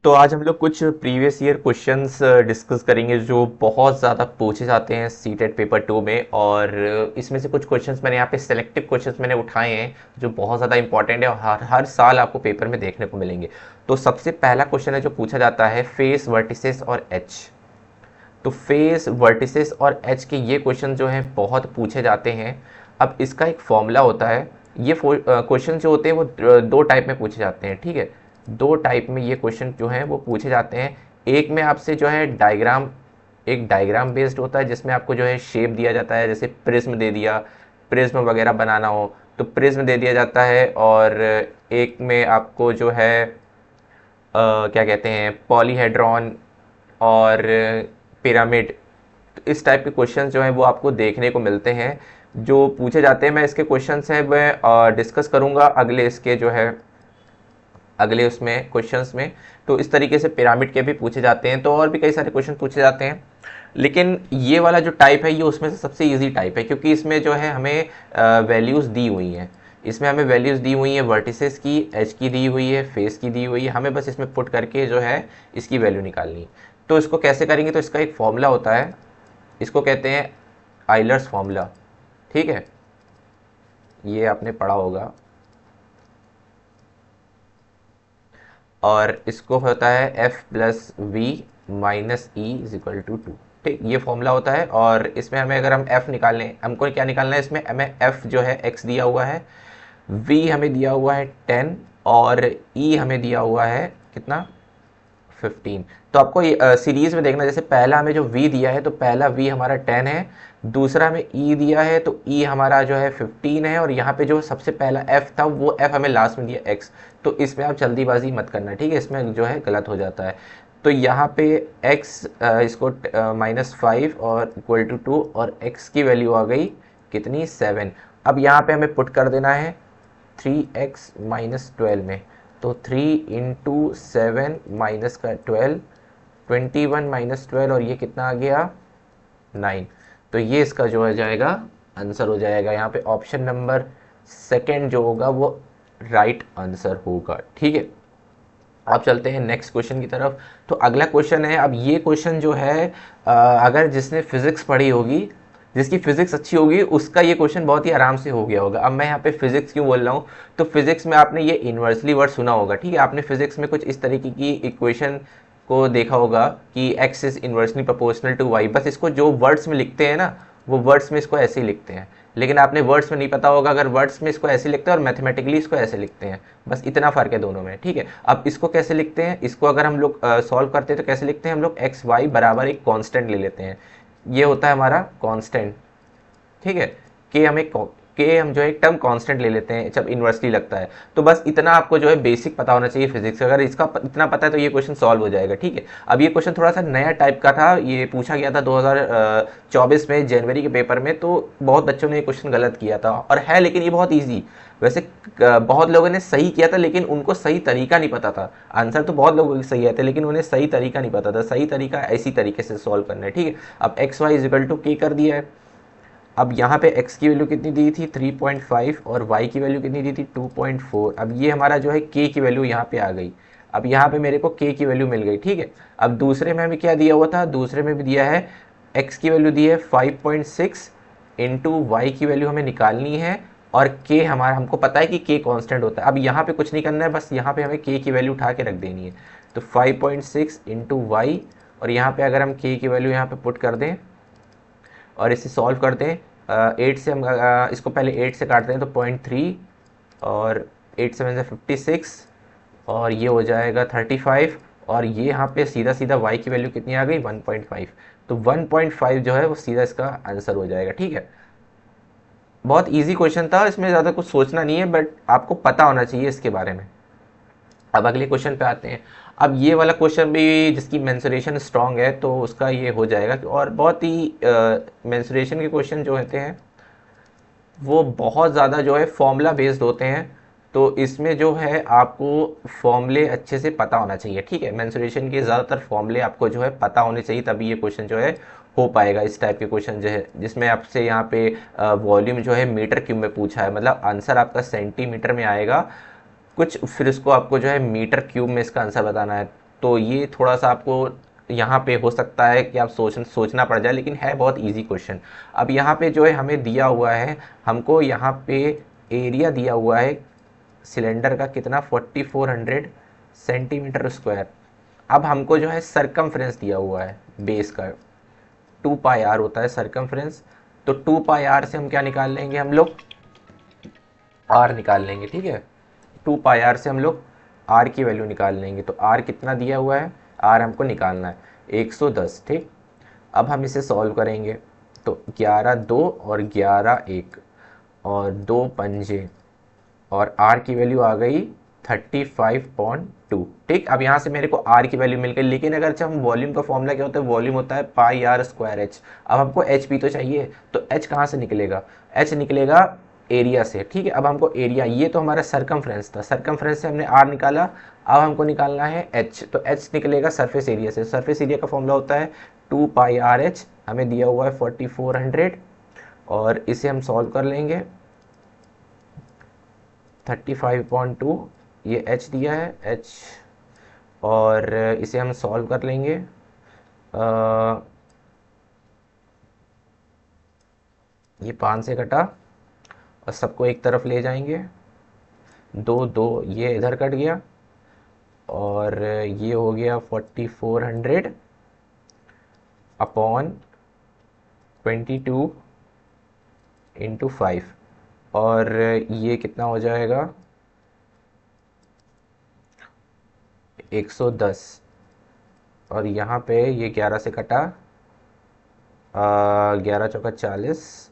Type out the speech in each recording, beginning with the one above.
तो आज हम लोग कुछ प्रीवियस ईयर क्वेश्चंस डिस्कस करेंगे जो बहुत ज़्यादा पूछे जाते हैं सीटेट पेपर 2 में। और इसमें से कुछ क्वेश्चंस मैंने यहाँ पे सेलेक्टिव क्वेश्चंस मैंने उठाए हैं जो बहुत ज़्यादा इंपॉर्टेंट है और हर हर साल आपको पेपर में देखने को मिलेंगे। तो सबसे पहला क्वेश्चन है जो पूछा जाता है फेस, वर्टिसेस और एच। तो फेस, वर्टिसेस और एच के ये क्वेश्चन जो हैं बहुत पूछे जाते हैं। अब इसका एक फॉर्मूला होता है। ये क्वेश्चन जो होते हैं वो दो टाइप में पूछे जाते हैं, ठीक है। दो टाइप में ये क्वेश्चन जो हैं वो पूछे जाते हैं। एक में आपसे जो है डायग्राम, एक डायग्राम बेस्ड होता है जिसमें आपको जो है शेप दिया जाता है, जैसे प्रिज्म दे दिया, प्रिज्म वगैरह बनाना हो तो प्रिज्म दे दिया जाता है। और एक में आपको जो है क्या कहते हैं, पॉलीहेड्रॉन और पिरामिड, इस टाइप के क्वेश्चंस जो हैं वो आपको देखने को मिलते हैं जो पूछे जाते हैं। मैं इसके क्वेश्चंस हैं मैं डिस्कस करूंगा अगले इसके जो है अगले उसमें क्वेश्चंस में। तो इस तरीके से पिरामिड के भी पूछे जाते हैं, तो और भी कई सारे क्वेश्चन पूछे जाते हैं। लेकिन ये वाला जो टाइप है ये उसमें से सबसे इजी टाइप है क्योंकि इसमें जो है हमें वैल्यूज़ दी हुई हैं। इसमें हमें वैल्यूज़ दी हुई हैं, वर्टिसेस की, एच की दी हुई है, फेस की दी हुई है। हमें बस इसमें पुट करके जो है इसकी वैल्यू निकालनी है। तो इसको कैसे करेंगे, तो इसका एक फॉर्मूला होता है, इसको कहते हैं आइलर्स फॉर्मूला, ठीक है। ये आपने पढ़ा होगा। और इसको होता है F plus V minus E is equal to two, ठीक। ये फॉर्मूला होता है और इसमें हमें अगर हम एफ निकालने, हमको क्या निकालना है, इसमें हमें एफ जो है एक्स दिया हुआ है, वी हमें दिया हुआ है 10 और ई हमें दिया हुआ है कितना, 15। तो आपको सीरीज में देखना, जैसे पहला हमें जो v दिया है तो पहला v हमारा 10 है, दूसरा हमें e दिया है तो e हमारा जो है 15 है, और यहाँ पे जो सबसे पहला f था वो f हमें लास्ट में दिया x। तो इसमें आप जल्दीबाजी मत करना, ठीक है, इसमें जो है गलत हो जाता है। तो यहाँ पे x इसको -5 और इक्वल टू 2 और x की वैल्यू आ गई कितनी, 7। अब यहाँ पे हमें पुट कर देना है 3x माइनस 12 में। तो 3 इंटू 7 माइनस का 12, 21 माइनस 12 और ये कितना आ गया 9। तो ये इसका जो हो जाएगा आंसर हो जाएगा, यहाँ पे ऑप्शन नंबर सेकंड जो होगा वो राइट आंसर होगा, ठीक है। अब चलते हैं नेक्स्ट क्वेश्चन की तरफ। तो अगला क्वेश्चन है, अब ये क्वेश्चन जो है अगर जिसने फिजिक्स पढ़ी होगी, जिसकी फिजिक्स अच्छी होगी, उसका ये क्वेश्चन बहुत ही आराम से हो गया होगा। अब मैं यहाँ पे फिजिक्स क्यों बोल रहा हूँ, तो फिजिक्स में आपने ये इन्वर्सली वर्ड सुना होगा, ठीक है। आपने फिजिक्स में कुछ इस तरीके की इक्वेशन को देखा होगा कि X is inversely proportional to Y. बस इसको जो वर्ड्स में लिखते हैं ना, वो वर्ड्स में इसको ऐसे ही लिखते हैं। लेकिन आपने वर्ड्स में नहीं पता होगा, अगर वर्ड्स में इसको ऐसे लिखते हैं और मैथमेटिकली इसको ऐसे लिखते हैं, बस इतना फ़र्क है दोनों में, ठीक है। अब इसको कैसे लिखते हैं, इसको अगर हम लोग सॉल्व करते हैं तो कैसे लिखते हैं, हम लोग एक्स वाई बराबर एक कांस्टेंट ले लेते हैं। ये होता है हमारा कांस्टेंट, ठीक है। के हम जो है एक टर्म कांस्टेंट ले लेते हैं जब इन्वर्सली लगता है। तो बस इतना आपको जो है बेसिक पता होना चाहिए फिजिक्स, अगर इसका इतना पता है तो ये क्वेश्चन सॉल्व हो जाएगा, ठीक है। अब ये क्वेश्चन थोड़ा सा नया टाइप का था, ये पूछा गया था 2024 में जनवरी के पेपर में। तो बहुत बच्चों ने ये क्वेश्चन गलत किया था और है, लेकिन ये बहुत ईजी। वैसे बहुत लोगों ने सही किया था लेकिन उनको सही तरीका नहीं पता था। आंसर तो बहुत लोगों के सही आए थे लेकिन उन्हें सही तरीका नहीं पता था। सही तरीका इसी तरीके से सॉल्व करना है, ठीक है। अब एक्स वाई इजिकल टू के कर दिया है। अब यहाँ पे x की वैल्यू कितनी दी थी 3.5 और y की वैल्यू कितनी दी थी 2.4। अब ये हमारा जो है k की वैल्यू यहाँ पे आ गई। अब यहाँ पे मेरे को k की वैल्यू मिल गई, ठीक है। अब दूसरे में हमें क्या दिया हुआ था, दूसरे में भी दिया है x की वैल्यू दी है 5.6 इंटू वाई की वैल्यू हमें निकालनी है, और k हमारा, हमको पता है कि k कांस्टेंट होता है। अब यहाँ पे कुछ नहीं करना है, बस यहाँ पे हमें k की वैल्यू उठा के रख देनी है। तो 5.6 इंटू वाई, और यहाँ पे अगर हम k की वैल्यू यहाँ पे पुट कर दें और इसे सॉल्व करते हैं 8 से हम इसको पहले 8 से काटते हैं तो 0.3 और 8 7 से 56 और ये हो जाएगा 35, और ये यहाँ पे सीधा सीधा y की वैल्यू कितनी आ गई 1.5। तो 1.5 जो है वो सीधा इसका आंसर हो जाएगा, ठीक है। बहुत इजी क्वेश्चन था, इसमें ज़्यादा कुछ सोचना नहीं है, बट आपको पता होना चाहिए इसके बारे में। अब अगले क्वेश्चन पे आते हैं। अब ये वाला क्वेश्चन भी जिसकी मेंसुरेशन स्ट्रांग है तो उसका ये हो जाएगा, और बहुत ही मेंसुरेशन के क्वेश्चन जो होते हैं वो बहुत ज़्यादा जो है फॉर्मूला बेस्ड होते हैं। तो इसमें जो है आपको फॉर्मूले अच्छे से पता होना चाहिए, ठीक है। मेंसुरेशन के ज़्यादातर फॉर्मूले आपको जो है पता होने चाहिए, तभी ये क्वेश्चन जो है हो पाएगा। इस टाइप के क्वेश्चन जो है जिसमें आपसे यहाँ पे वॉल्यूम जो है मीटर क्यूब में पूछा है, मतलब आंसर आपका सेंटीमीटर में आएगा कुछ, फिर उसको आपको जो है मीटर क्यूब में इसका आंसर बताना है। तो ये थोड़ा सा आपको यहाँ पे हो सकता है कि आप सोचना पड़ जाए, लेकिन है बहुत इजी क्वेश्चन। अब यहाँ पे जो है हमें दिया हुआ है, हमको यहाँ पे एरिया दिया हुआ है सिलेंडर का कितना, 4400 सेंटीमीटर स्क्वायर। अब हमको जो है सरकमफ्रेंस दिया हुआ है बेस का, 2 पाई आर होता है सरकमफ्रेंस। तो 2 पाई आर से हम क्या निकाल लेंगे, हम लोग आर निकाल लेंगे, ठीक है। 2 पाई आर से हम लोग आर की वैल्यू निकाल लेंगे। तो आर कितना दिया हुआ है, आर हमको निकालना है 110, ठीक। अब हम इसे सॉल्व करेंगे तो 11 2 और 11 1 और 2 पंजे, और आर की वैल्यू आ गई 35.2, ठीक। अब यहाँ से मेरे को आर की वैल्यू मिल गई, लेकिन अगर जब हम वॉल्यूम का फॉर्मूला क्या होता है, वॉल्यूम होता है पाई आर स्क्वायर एच। अब हमको एच भी तो चाहिए, तो एच कहाँ से निकलेगा, एच निकलेगा एरिया से, ठीक है। अब हमको एरिया, ये तो हमारा सरकमफ्रेंस था, सरकमफ्रेंस से हमने आर निकाला, अब हमको निकालना है एच। तो एच निकलेगा सरफेस एरिया से। सरफेस एरिया का फॉर्मूला होता है 2 पाई आर एच, हमें दिया हुआ है 4400, और इसे हम सॉल्व कर लेंगे। 35.2 ये h दिया है, h, और इसे हम सॉल्व कर लेंगे। ये 5 से कटा और सबको एक तरफ ले जाएंगे, 2 2 ये इधर कट गया, और ये हो गया 4400 अपॉन 22 इंटू 5, और ये कितना हो जाएगा 110, और यहाँ पे ये 11 से कटा, 11 चौका 40,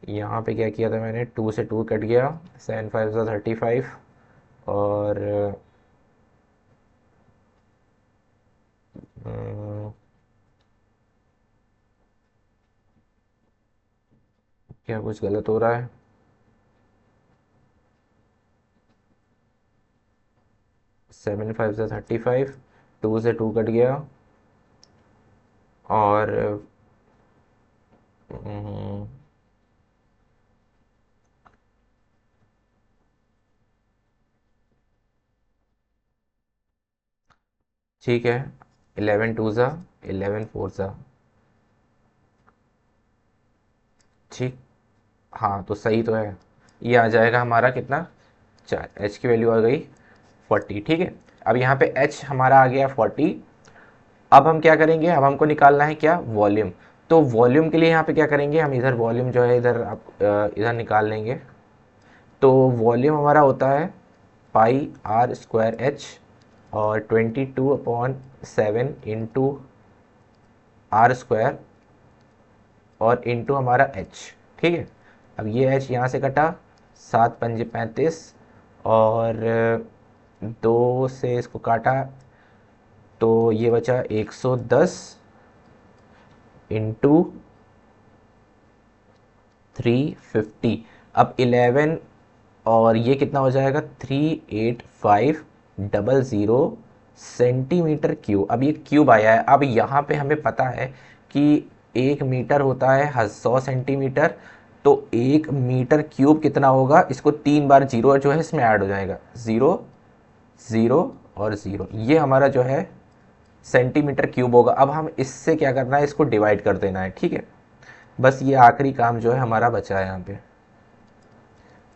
यहाँ पे क्या किया था मैंने, 2 से 2 कट गया, 7 5 सा 35, और अ, क्या कुछ गलत हो रहा है, 7 5 सा 35, 2 से 2 कट गया, और अम, ठीक है, 11 2 सा 11 4 सा, ठीक। हाँ तो सही तो है, ये आ जाएगा हमारा कितना, 4, एच की वैल्यू आ गई 40, ठीक है। अब यहाँ पे एच हमारा आ गया 40। अब हम क्या करेंगे, अब हमको निकालना है क्या, वॉल्यूम। तो वॉल्यूम के लिए यहाँ पे क्या करेंगे, हम इधर वॉल्यूम जो है इधर आप इधर निकाल लेंगे। तो वॉल्यूम हमारा होता है पाई आर स्क्वायर एच, और 22/7 इंटू आर स्क्वायर, और इंटू हमारा एच, ठीक है। अब ये एच यहाँ से कटा, 7 पंजे 35, और 2 से इसको काटा, तो ये बचा 110 इंटू 350। अब 11, और ये कितना हो जाएगा 38500 सेंटीमीटर क्यूब। अब ये क्यूब आया है, अब यहाँ पे हमें पता है कि 1 मीटर होता है 100 सेंटीमीटर, तो 1 मीटर क्यूब कितना होगा, इसको 3 बार जीरो जो है इसमें ऐड हो जाएगा, 0 0 और 0, ये हमारा जो है सेंटीमीटर क्यूब होगा। अब हम इससे क्या करना है, इसको डिवाइड कर देना है, ठीक है। बस ये आखिरी काम जो है हमारा बचा है यहाँ पे,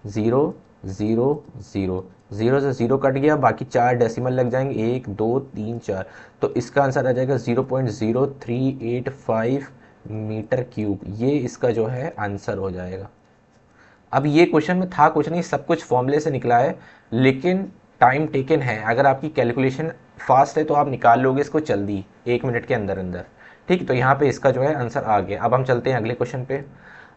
0 0 0, 0 से 0 कट गया, बाकी 4 डेसिमल लग जाएंगे, 1 2 3 4, तो इसका आंसर आ जाएगा 0.0385 मीटर क्यूब, ये इसका जो है आंसर हो जाएगा। अब ये क्वेश्चन में था कुछ नहीं, सब कुछ फॉर्मूले से निकला है, लेकिन टाइम टेकन है। अगर आपकी कैलकुलेशन फास्ट है तो आप निकाल लोगे इसको जल्दी, 1 मिनट के अंदर अंदर, ठीक। तो यहाँ पे इसका जो है आंसर आ गया। अब हम चलते हैं अगले क्वेश्चन पे।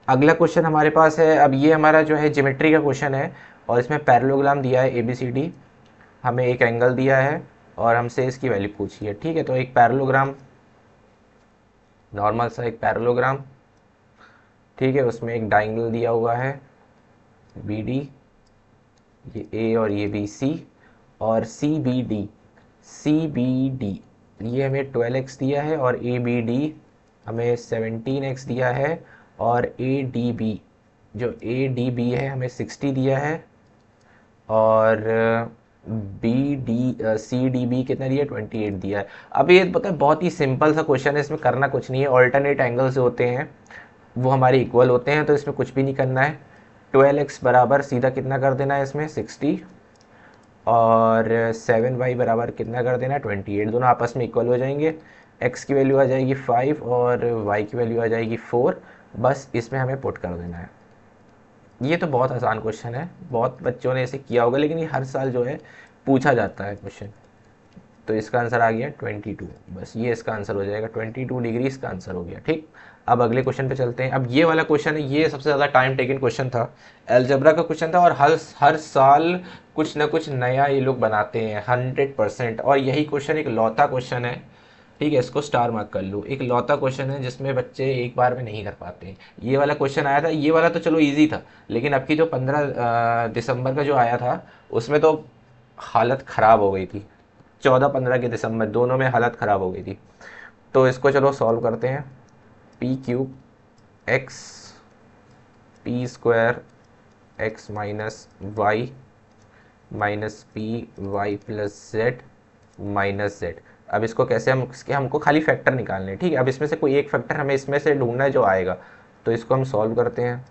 अगला क्वेश्चन हमारे पास है, अब ये हमारा जो है ज्योमेट्री का क्वेश्चन है, और इसमें पैरेललोग्राम दिया है ABCD, हमें एक एंगल दिया है और हमसे इसकी वैल्यू पूछी है, ठीक है। तो एक पैरेललोग्राम, नॉर्मल सा एक पैरेललोग्राम, ठीक है, उसमें एक डायंगल दिया हुआ है BD, ये A और ये BC, और CBD ये हमें 12x दिया है, और ABD हमें 17x दिया है, और ADB जो ADB है हमें 60 दिया है, और B D C D B कितना दिया, 28 दिया है। अब ये पता है बहुत ही सिंपल सा क्वेश्चन है, इसमें करना कुछ नहीं है। ऑल्टरनेट एंगल्स जो होते हैं वो हमारे इक्वल होते हैं, तो इसमें कुछ भी नहीं करना है। 12x बराबर सीधा कितना कर देना है इसमें 60, और 7y बराबर कितना कर देना है 28, दोनों आपस में इक्वल हो जाएंगे। x की वैल्यू आ जाएगी 5 और y की वैल्यू आ जाएगी 4, बस इसमें हमें पुट कर देना है। ये तो बहुत आसान क्वेश्चन है, बहुत बच्चों ने इसे किया होगा, लेकिन ये हर साल जो है पूछा जाता है क्वेश्चन। तो इसका आंसर आ गया 22, बस ये इसका आंसर हो जाएगा, 22 डिग्री इसका आंसर हो गया। ठीक, अब अगले क्वेश्चन पे चलते हैं। अब ये वाला क्वेश्चन है, ये सबसे ज़्यादा टाइम टेकिंग क्वेश्चन था, अलजेब्रा का क्वेश्चन था, और हर साल कुछ ना कुछ नया ये लोग बनाते हैं 100%। और यही क्वेश्चन एक लौता क्वेश्चन है, ठीक है, इसको स्टार मार्क कर लो, एक लौता क्वेश्चन है जिसमें बच्चे एक बार में नहीं कर पाते। ये वाला क्वेश्चन आया था, ये वाला तो चलो इजी था, लेकिन अब की जो 15 दिसंबर का जो आया था उसमें तो हालत ख़राब हो गई थी। 14-15 के दिसंबर दोनों में हालत ख़राब हो गई थी। तो इसको चलो सॉल्व करते हैं। P cube X P square X minus Y minus P Y plus Z minus Z. अब इसको कैसे हम, इसके हमको खाली फैक्टर निकालने हैं, ठीक है। अब इसमें से कोई एक फैक्टर हमें इसमें से ढूंढना है जो आएगा, तो इसको हम सॉल्व करते हैं।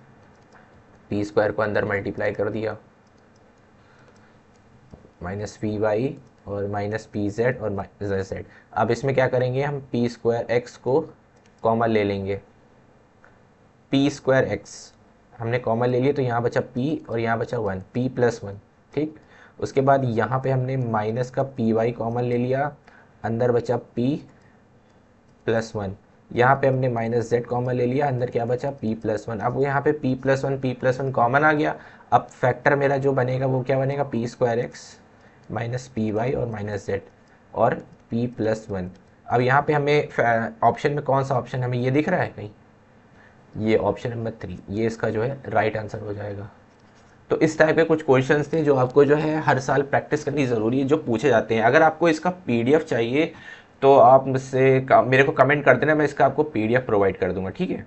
पी स्क्वायर को अंदर मल्टीप्लाई कर दिया, माइनस पी वाई और माइनस पी जेड और माइनस जेड। अब इसमें क्या करेंगे, हम पी स्क्वायर एक्स को कॉमन ले लेंगे। पी स्क्वायर एक्स हमने कॉमन ले लिया, तो यहाँ बचा पी और यहाँ बचा 1, पी प्लस 1, ठीक। उसके बाद यहाँ पे हमने माइनस का पी वाई कॉमन ले लिया, अंदर बचा पी प्लस 1। यहाँ पे हमने माइनस जेड कॉमन ले लिया, अंदर क्या बचा पी प्लस 1। अब यहाँ पे पी प्लस वन कॉमन आ गया। अब फैक्टर मेरा जो बनेगा वो क्या बनेगा, P square X minus P Y और माइनस जेड और पी प्लस 1। अब यहाँ पे हमें ऑप्शन में कौन सा ऑप्शन हमें ये दिख रहा है कहीं, ये ऑप्शन नंबर 3, ये इसका जो है राइट आंसर हो जाएगा। तो इस टाइप के कुछ क्वेश्चंस थे जो आपको जो है हर साल प्रैक्टिस करनी ज़रूरी है, जो पूछे जाते हैं। अगर आपको इसका पीडीएफ चाहिए तो आप मुझसे मेरे को कमेंट कर देना, मैं इसका आपको पीडीएफ प्रोवाइड कर दूंगा, ठीक है।